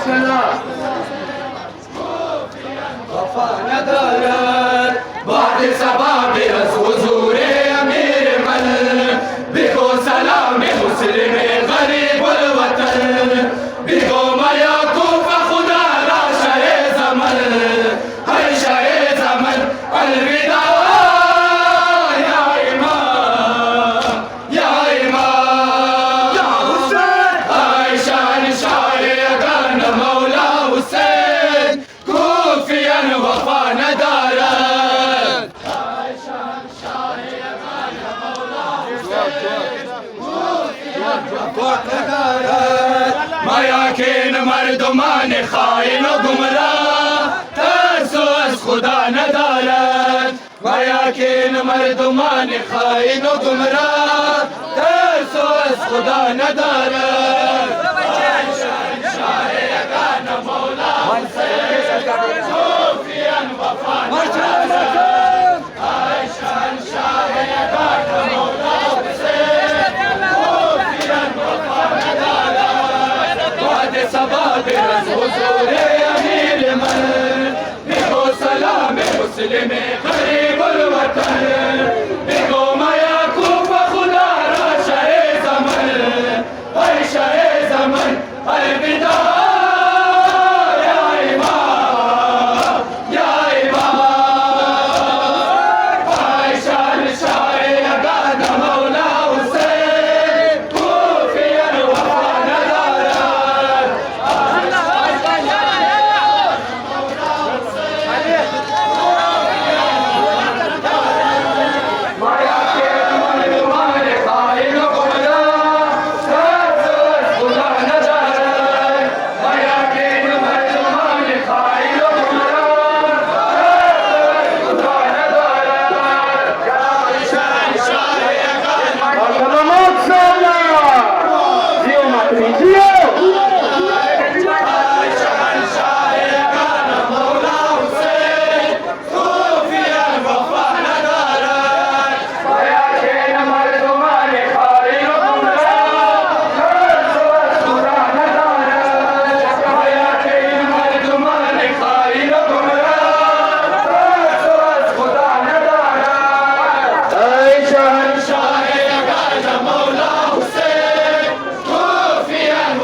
سلام وفا ندارد بعد سبب از حضور امیر من بگو سلام مسلم غریب الوطن بگو ما یعقوب خدا را شه زمن هر شه زمن الوداع یا امام یا امام یا حسین ای شهنشاه یگان مولا حسین کوفیان وفا ندارد ای شهنشاه یگان مولا حسین کوفیان وفا ندارد مایاکین مردمان خائن و گمراه ترس از خدا ندارد مایاکین مردمان خائن و گمراه ترس از خدا ندارد ای شهنشاه یگان مولا حسین کوفیان وفا ندارد ای شهنشاه یگان مولا حسین کوفیان وفا ندارد بعد سبب از حضور امیر من بگو سلام مسلم غریب الوطن بگو ما یعقوب خدا را شه زمن ای شه زمن الوداع یا امام یا امام ای شهنشاه یگان مولا حسین کوفیان وفا ندارد مایاکین مردمان خائن و گمراه ترس از خدا ندارد مایاکین مردمان خائن و گمراه ترس از خدا ندارد ای شهنشاه یگان سلامات سلام زیو مطری زیو ای شهنشاه یگان مولا حسین کوفیان وفا ندارد مایاکین مردمان خائن و گمراه ترس از خدا ندارد مایاکین مردمان خائن و گمراه ترس از خدا ندارد ای شهنشاه یگان مولا حسین کوفیان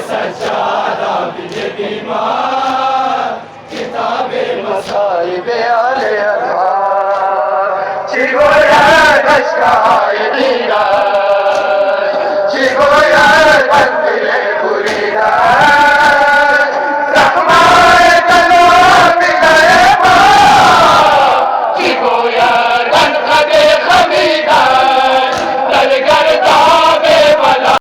सज्जादा बिजे बीमार किताबे मसाइब आले अज़हार